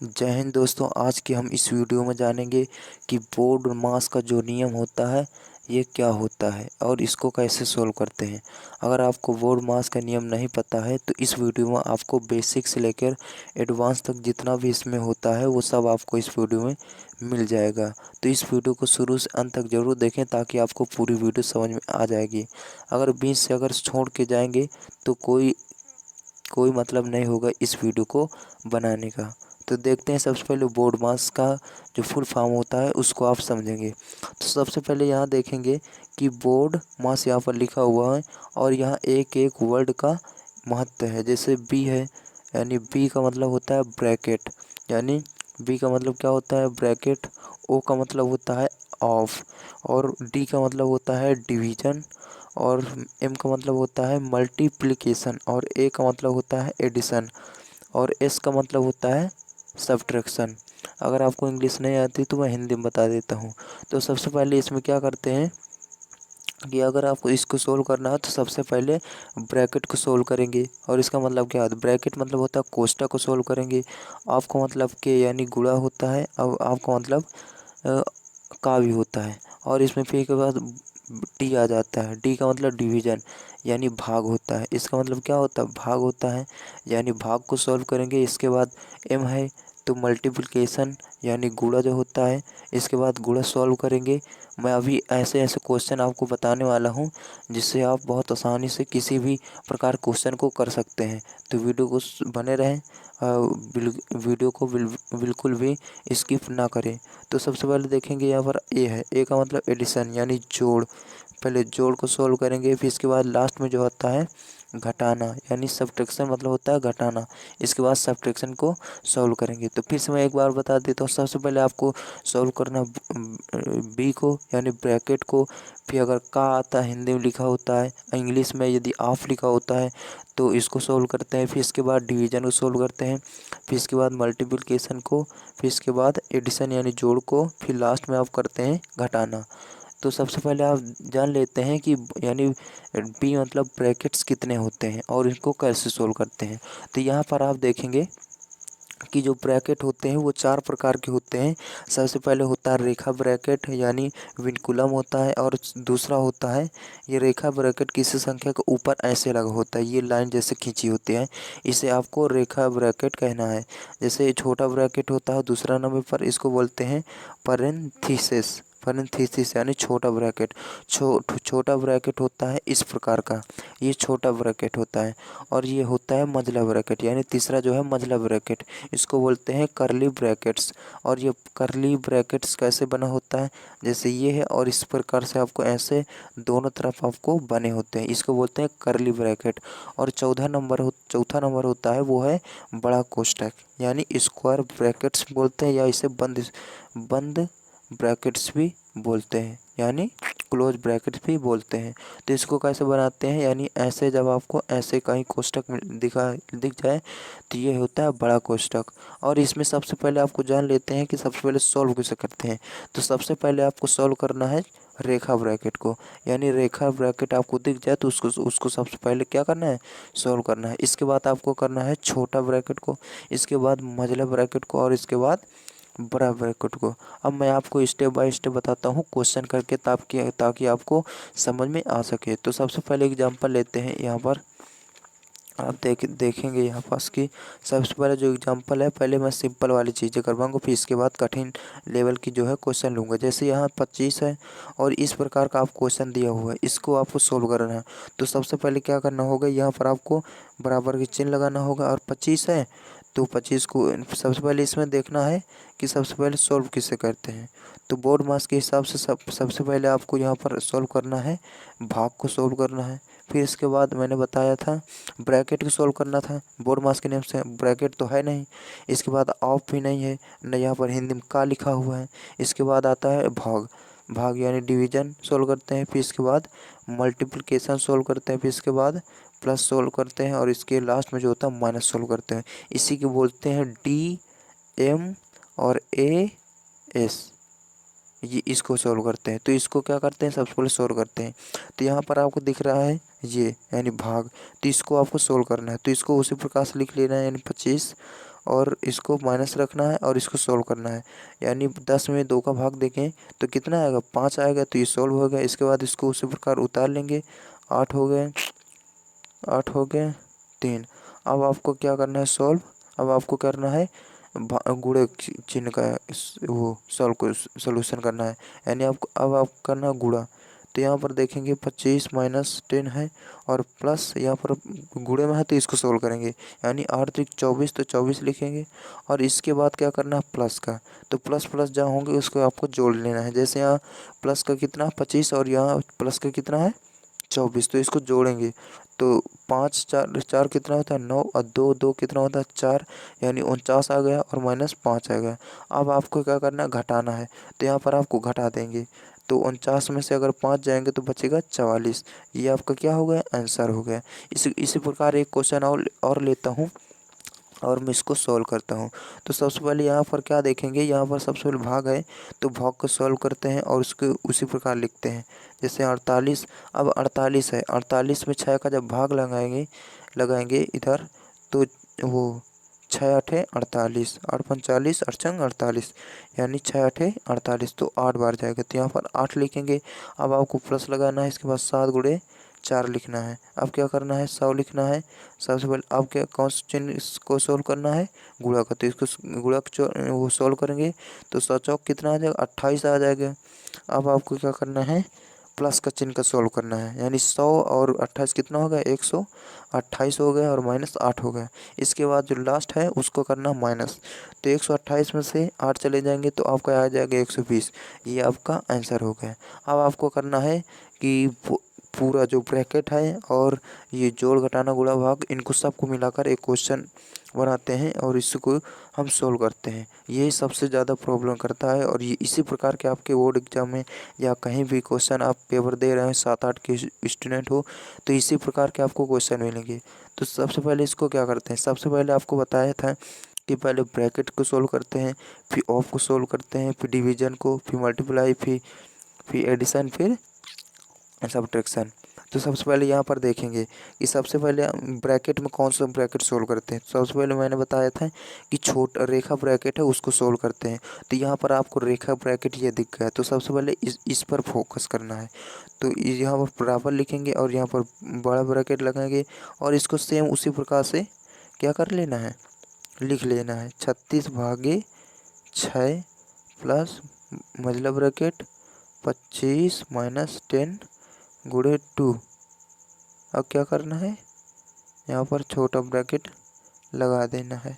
जय हिंद दोस्तों। आज के हम इस वीडियो में जानेंगे कि बोर्ड मास का जो नियम होता है ये क्या होता है और इसको कैसे सोल्व करते हैं। अगर आपको बोर्ड मास का नियम नहीं पता है तो इस वीडियो में आपको बेसिक से लेकर एडवांस तक जितना भी इसमें होता है वो सब आपको इस वीडियो में मिल जाएगा। तो इस वीडियो को शुरू से अंत तक ज़रूर देखें ताकि आपको पूरी वीडियो समझ में आ जाएगी। अगर बीच से अगर छोड़ के जाएंगे तो कोई मतलब नहीं होगा इस वीडियो को बनाने का। तो देखते हैं सबसे पहले बोर्ड मास का जो फुल फॉर्म होता है उसको आप समझेंगे। तो सबसे पहले यहाँ देखेंगे कि बोर्ड मास यहाँ पर लिखा हुआ है और यहाँ एक एक वर्ड का महत्व है। जैसे बी है, यानी बी का मतलब होता है ब्रैकेट, यानी बी का मतलब क्या होता है ब्रैकेट। ओ का मतलब होता है ऑफ, और डी का मतलब होता है डिवीजन, और एम का मतलब होता है मल्टीप्लिकेशन, और ए का मतलब होता है एडिशन, और एस का मतलब होता है सब्ट्रैक्शन। अगर आपको इंग्लिश नहीं आती तो मैं हिंदी में बता देता हूँ। तो सबसे पहले इसमें क्या करते हैं कि अगर आपको इसको सोल्व करना है तो सबसे पहले ब्रैकेट को सोल्व करेंगे। और इसका मतलब क्या है, ब्रैकेट मतलब होता है कोष्ठक को सोल्व करेंगे। आपको मतलब के यानी गुणा होता है, अब आपका मतलब अ, का भी होता है। और इसमें फिर के बाद डी आ जाता है, डी का मतलब डिवीजन यानी भाग होता है। इसका मतलब क्या होता है, भाग होता है, यानी भाग को सॉल्व करेंगे। इसके बाद एम है तो मल्टीप्लिकेशन यानी गुणा जो होता है, इसके बाद गुणा सॉल्व करेंगे। मैं अभी ऐसे ऐसे क्वेश्चन आपको बताने वाला हूँ जिससे आप बहुत आसानी से किसी भी प्रकार क्वेश्चन को कर सकते हैं। तो वीडियो को बने रहें, वीडियो को बिल्कुल भी स्किप ना करें। तो सबसे पहले देखेंगे यहाँ पर ए है, ए का मतलब एडिशन यानी जोड़। पहले जोड़ को सॉल्व करेंगे, फिर इसके बाद लास्ट में जो होता है घटाना यानी सब्ट्रैक्शन मतलब होता है घटाना। इसके बाद सब्ट्रैक्शन को सॉल्व करेंगे। तो फिर से मैं एक बार बता देता हूँ, सबसे पहले आपको सॉल्व करना बी को यानी ब्रैकेट को। फिर अगर का आता है हिंदी में लिखा होता है, इंग्लिश में यदि ऑफ लिखा होता है तो इसको सॉल्व करते हैं। फिर इसके बाद डिवीजन को सॉल्व करते हैं, फिर इसके बाद मल्टीप्लिकेशन को, फिर इसके बाद एडिशन यानी जोड़ को, फिर लास्ट में आप करते हैं घटाना। तो सबसे पहले आप जान लेते हैं कि यानी बी मतलब ब्रैकेट्स कितने होते हैं और इनको कैसे सोल्व करते हैं। तो यहाँ पर आप देखेंगे कि जो ब्रैकेट होते हैं वो चार प्रकार के होते हैं। सबसे पहले होता है रेखा ब्रैकेट यानी विनकुलम होता है, और दूसरा होता है ये रेखा ब्रैकेट किसी संख्या के ऊपर ऐसे लगा होता है, ये लाइन जैसे खींची होती है, इसे आपको रेखा ब्रैकेट कहना है। जैसे छोटा ब्रैकेट होता है दूसरा नंबर पर, इसको बोलते हैं पैरेंथेसिस। पैरेंथेसिस यानी छोटा ब्रैकेट। छोटा ब्रैकेट होता है इस प्रकार का, ये छोटा ब्रैकेट होता है। और ये होता है मंझला ब्रैकेट, यानी तीसरा जो है मंझला ब्रैकेट, इसको बोलते हैं करली ब्रैकेट्स। और ये करली ब्रैकेट्स कैसे बना होता है, जैसे ये है और इस प्रकार से आपको ऐसे दोनों तरफ आपको बने होते हैं, इसको बोलते हैं करली ब्रैकेट। और चौथा नंबर होता है वो है बड़ा कोष्ठक यानी स्क्वायर ब्रैकेट्स बोलते हैं, या इसे बंद बंद ब्रैकेट्स भी बोलते हैं, यानी क्लोज ब्रैकेट्स भी बोलते हैं। तो इसको कैसे बनाते हैं, यानी ऐसे जब आपको ऐसे कहीं कोष्ठक दिख जाए तो ये होता है बड़ा कोष्ठक। और इसमें सबसे पहले आपको जान लेते हैं कि सबसे पहले सॉल्व कैसे करते हैं। तो सबसे पहले आपको सॉल्व करना है रेखा ब्रैकेट को, यानी रेखा ब्रैकेट आपको दिख जाए तो उसको सबसे पहले क्या करना है, सॉल्व करना है। इसके बाद आपको करना है छोटा ब्रैकेट को, इसके बाद मझला ब्रैकेट को, और इसके बाद बड़ा ब्रैकेट को। अब मैं आपको स्टेप बाय स्टेप बताता हूँ क्वेश्चन करके, ताकि आपको समझ में आ सके। तो सबसे पहले एग्जांपल लेते हैं यहाँ पर, आप देखेंगे यहाँ पास की सबसे पहले जो एग्जांपल है, पहले मैं सिंपल वाली चीज़ें करवाऊंगा, फिर इसके बाद कठिन लेवल की जो है क्वेश्चन लूँगा। जैसे यहाँ 25 है और इस प्रकार का आप क्वेश्चन दिया हुआ है, इसको आपको सोल्व करना है। तो सबसे पहले क्या करना होगा, यहाँ पर आपको बराबर के चिन्ह लगाना होगा, और 25 है तो 25 को सबसे पहले इसमें देखना है कि सबसे पहले सॉल्व किससे करते हैं। तो बोर्ड मास के हिसाब से सबसे पहले आपको यहाँ पर सॉल्व करना है, भाग को सॉल्व करना है। फिर इसके बाद मैंने बताया था ब्रैकेट को सॉल्व करना था, बोर्ड मास के नेम से ब्रैकेट तो है नहीं, इसके बाद ऑफ भी नहीं है, न यहाँ पर हिंदी में का लिखा हुआ है। इसके बाद आता है भाग, भाग यानी डिवीजन सॉल्व करते हैं, फिर इसके बाद मल्टीप्लिकेशन सॉल्व करते हैं, फिर इसके बाद प्लस सॉल्व करते हैं, और इसके लास्ट में जो होता है माइनस सॉल्व करते हैं। इसी को बोलते हैं डी एम और ए एस, ये इसको सॉल्व करते हैं। तो इसको क्या करते हैं, सबसे पहले सॉल्व करते हैं। तो यहाँ पर आपको दिख रहा है ये यानी भाग, तो इसको आपको सॉल्व करना है। तो इसको उसी प्रकार से लिख लेना है, यानी 25 और इसको माइनस रखना है और इसको सोल्व करना है। यानी 10 में 2 का भाग देखें तो कितना आएगा, 5 आएगा, तो ये सोल्व हो गया। इसके बाद इसको उसी प्रकार उतार लेंगे, 8 हो गए, 8 हो गए, 3। अब आपको क्या करना है, सोल्व। अब आपको करना है गुणे चिन्ह का वो सॉल्व को सोल्यूशन करना है, यानी आपको अब आप करना है गुणा। तो यहाँ पर देखेंगे 25 माइनस 10 है और प्लस यहाँ पर गुणे में है तो इसको सोल्व करेंगे, यानी 8 त्रिक 24, तो 24 लिखेंगे। और इसके बाद क्या करना है, प्लस का, तो प्लस प्लस जहाँ होंगे उसको आपको जोड़ लेना है। जैसे यहाँ प्लस का कितना 25 और यहाँ प्लस का कितना है 24, तो इसको जोड़ेंगे तो 5 4 4 कितना होता है 9 और 2 2 कितना होता है 4, यानी 49 आ गया और माइनस 5 आ गया। अब आपको क्या करना है, घटाना है, तो यहाँ पर आपको घटा देंगे। तो 49 में से अगर 5 जाएंगे तो बचेगा 44। ये आपका क्या हो गया, आंसर हो गया। इसी प्रकार एक क्वेश्चन और लेता हूँ और मैं इसको सॉल्व करता हूँ। तो सबसे पहले यहाँ पर क्या देखेंगे, यहाँ पर सबसे पहले भाग है तो भाग को सॉल्व करते हैं और उसको उसी प्रकार लिखते हैं। जैसे 48, अब 48 है, 48 में 6 का जब भाग लगाएंगे इधर, तो वो 6 8 48, 8 45 8 48, यानी 6 8 48, तो 8 बार जाएगा, तो यहाँ पर 8 लिखेंगे। अब आपको प्लस लगाना है, इसके बाद 7 गुणे 4 लिखना है। अब क्या करना है, 100 लिखना है। सबसे पहले अब क्या कौन सा चिन्ह इसको सोल्व करना है, गुणा का, तो इसको गुणा वो सोल्व करेंगे तो 100 चौक कितना आ जाएगा, 28 आ जाएगा। अब आपको क्या करना है, प्लस का चिन्ह का सोल्व करना है, यानी 100 और 28 कितना हो गया, 128 हो गया और माइनस 8 हो गया। इसके बाद जो लास्ट है उसको करना माइनस, तो 128 में से 8 चले जाएंगे तो आपका आ जाएगा 120। ये आपका आंसर हो गया। अब आपको करना है कि पूरा जो ब्रैकेट है और ये जोड़ घटाना गुणा भाग, इनको सबको मिलाकर एक क्वेश्चन बनाते हैं और इसको हम सोल्व करते हैं। यही सबसे ज़्यादा प्रॉब्लम करता है और ये इसी प्रकार के आपके बोर्ड एग्जाम में या कहीं भी क्वेश्चन आप पेपर दे रहे हैं, 7 8 के स्टूडेंट हो, तो इसी प्रकार के आपको क्वेश्चन मिलेंगे। तो सबसे पहले इसको क्या करते हैं, सबसे पहले आपको बताया था कि पहले ब्रैकेट को सोल्व करते हैं, फिर ऑफ को सोल्व करते हैं, फिर डिवीजन को, फिर मल्टीप्लाई, फिर एडिशन, फिर सब्ट्रैक्शन। तो सबसे पहले यहाँ पर देखेंगे कि सबसे पहले ब्रैकेट में कौन सा ब्रैकेट सोल्व करते हैं। सबसे पहले मैंने बताया था कि छोटा रेखा ब्रैकेट है उसको सोल्व करते हैं। तो यहाँ पर आपको रेखा ब्रैकेट ये दिख गया, तो सबसे पहले इस पर फोकस करना है। तो यहाँ पर बराबर लिखेंगे और यहाँ पर बड़ा ब्रैकेट लगाएंगे और इसको सेम उसी प्रकार से क्या कर लेना है, लिख लेना है। 36/6 प्लस मझला ब्रैकेट 25 माइनस 10 गुणे 2। अब क्या करना है, यहाँ पर छोटा ब्रैकेट लगा देना है।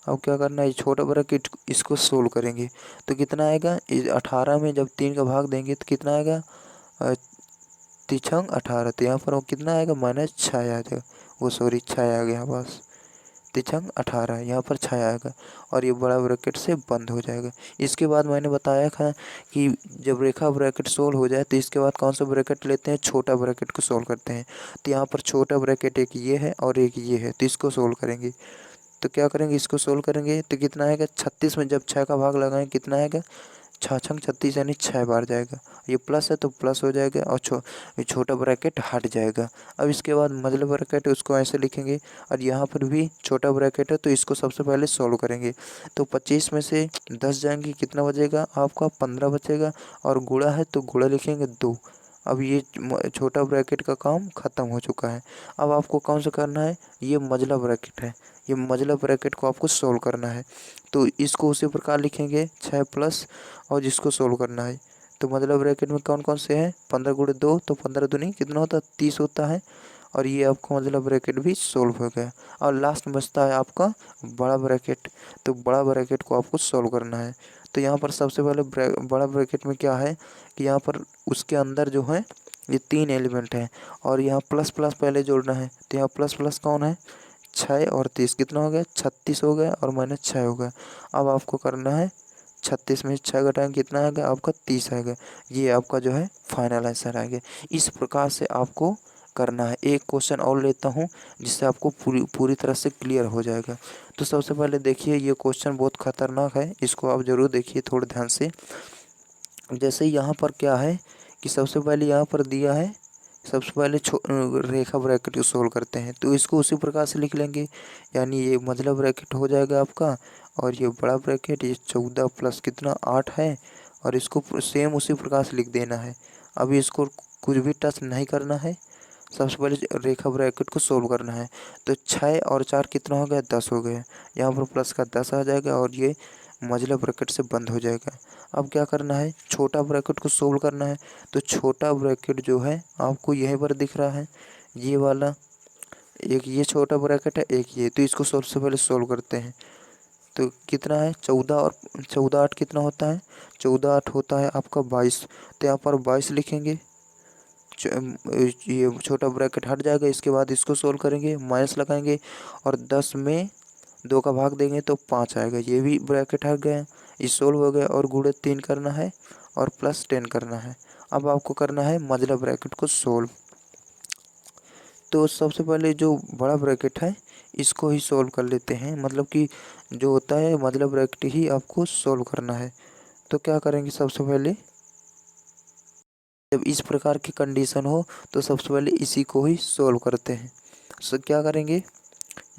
अब क्या करना है, छोटा ब्रैकेट इसको सोल्व करेंगे तो कितना आएगा, 18 में जब 3 का भाग देंगे तो कितना आएगा, 3 18, तो यहाँ पर वो कितना आएगा, माइनस 6 आ जाएगा, वो सॉरी 6 आ गया बस, 3 18, यहाँ पर 6 आएगा और ये बड़ा ब्रैकेट से बंद हो जाएगा। इसके बाद मैंने बताया था कि जब रेखा ब्रैकेट सोल्व हो जाए तो इसके बाद कौन सा ब्रैकेट लेते हैं, छोटा ब्रैकेट को सोल्व करते हैं। तो यहाँ पर छोटा ब्रैकेट एक ये है और एक ये है, तो इसको सोल्व करेंगे। तो क्या करेंगे, इसको सोल्व करेंगे तो कितना आएगा, 36 में जब 6 का भाग लगाएं कितना आएगा, 6 छंग 36, यानी 6 बार जाएगा। ये प्लस है तो प्लस हो जाएगा और छोटा ब्रैकेट हट जाएगा। अब इसके बाद मझला ब्रैकेट उसको ऐसे लिखेंगे और यहाँ पर भी छोटा ब्रैकेट है तो इसको सबसे पहले सॉल्व करेंगे। तो 25 में से 10 जाएंगे, कितना बचेगा आपका, 15 बचेगा और गुणा है तो गुणा लिखेंगे 2। अब ये छोटा ब्रैकेट का काम ख़त्म हो चुका है। अब आपको कौन सा करना है, ये मझला ब्रैकेट है, ये मझला ब्रैकेट को आपको सोल्व करना है। तो इसको उसी प्रकार लिखेंगे 6 प्लस और जिसको सोल्व करना है। तो मझला ब्रैकेट में कौन कौन से हैं, 15 गुणे 2 तो 15 दूनी कितना होता है, 30 होता है और ये आपका मझला ब्रैकेट भी सोल्व हो गया। और लास्ट बचता है आपका बड़ा ब्रैकेट, तो बड़ा ब्रैकेट को आपको सोल्व करना है। तो यहाँ पर सबसे पहले बड़ा ब्रैकेट में क्या है कि यहाँ पर उसके अंदर जो है ये 3 एलिमेंट हैं और यहाँ प्लस प्लस पहले जोड़ना है। तो यहाँ प्लस प्लस कौन है, 6 और 30, कितना हो गया, 36 हो गया और माइनस 6 हो गया। अब आपको करना है 36 में 6 घटाएंगे कितना आएगा आपका, 30 आएगा। ये आपका जो है फाइनल आंसर आएगा। इस प्रकार से आपको करना है। एक क्वेश्चन और लेता हूँ जिससे आपको पूरी तरह से क्लियर हो जाएगा। तो सबसे पहले देखिए, ये क्वेश्चन बहुत खतरनाक है, इसको आप ज़रूर देखिए थोड़े ध्यान से। जैसे यहाँ पर क्या है कि सबसे पहले यहाँ पर दिया है सबसे पहले रेखा ब्रैकेट को सोल्व करते हैं, तो इसको उसी प्रकार से लिख लेंगे। यानी ये मझला ब्रैकेट हो जाएगा आपका, और ये बड़ा ब्रैकेट, ये 14 प्लस कितना 8 है, और इसको सेम उसी प्रकार से लिख देना है। अभी इसको कुछ भी टच नहीं करना है, सबसे पहले रेखा ब्रैकेट को सोल्व करना है। तो 6 और 4 कितना हो गया, 10 हो गया। यहाँ पर प्लस का 10 आ जाएगा और ये मझला ब्रैकेट से बंद हो जाएगा। अब क्या करना है, छोटा ब्रैकेट को सोल्व करना है। तो छोटा ब्रैकेट जो है आपको यहीं पर दिख रहा है, ये वाला, एक ये छोटा ब्रैकेट है, एक ये। तो इसको सबसे पहले सोल्व करते हैं। तो कितना है, 14 और 14 8 कितना होता है, 14 8 होता है आपका 22। तो यहाँ पर 22 लिखेंगे, ये छोटा ब्रैकेट हट जाएगा। इसके बाद इसको सोल्व करेंगे, माइनस लगाएंगे और 10 में 2 का भाग देंगे तो 5 आएगा। ये भी ब्रैकेट हट गया, ये सोल्व हो गया। और गुणे 3 करना है और प्लस 10 करना है। अब आपको करना है मझला ब्रैकेट को सोल्व। तो सबसे पहले जो बड़ा ब्रैकेट है इसको ही सोल्व कर लेते हैं, मतलब कि जो होता है मझला ब्रैकेट ही आपको सोल्व करना है। तो क्या करेंगे, सबसे पहले जब इस प्रकार की कंडीशन हो तो सबसे पहले इसी को ही सोल्व करते हैं। सो क्या करेंगे,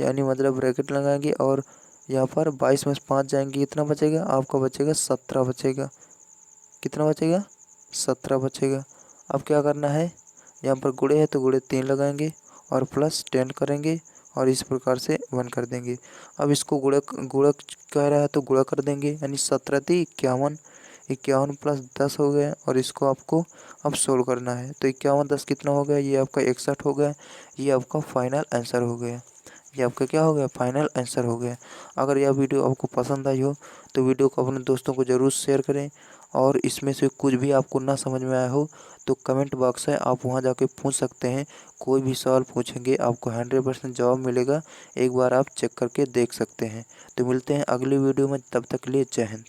यानी मतलब ब्रैकेट लगाएंगे और यहाँ पर 22 में से 5 जाएंगे, कितना बचेगा आपका, बचेगा 17 बचेगा। कितना बचेगा, 17 बचेगा। अब क्या करना है, यहाँ पर गुणे है तो गुणे 3 लगाएंगे और प्लस 10 करेंगे और इस प्रकार से 1 कर देंगे। अब इसको गुणा गुणा कह रहा है तो गुणा कर देंगे, यानी 17 थी 51, 51 प्लस 10 हो गया। और इसको आपको अब सोल्व करना है। तो 51 10 कितना हो गया, ये आपका 61 हो गया। ये आपका फाइनल आंसर हो गया, ये आपका क्या हो गया, फाइनल आंसर हो गया। अगर यह वीडियो आपको पसंद आई हो तो वीडियो को अपने दोस्तों को ज़रूर शेयर करें। और इसमें से कुछ भी आपको ना समझ में आया हो तो कमेंट बॉक्स है, आप वहां जाके पूछ सकते हैं। कोई भी सवाल पूछेंगे आपको 100% जवाब मिलेगा, एक बार आप चेक करके देख सकते हैं। तो मिलते हैं अगली वीडियो में, तब तक के लिए जय हिंद।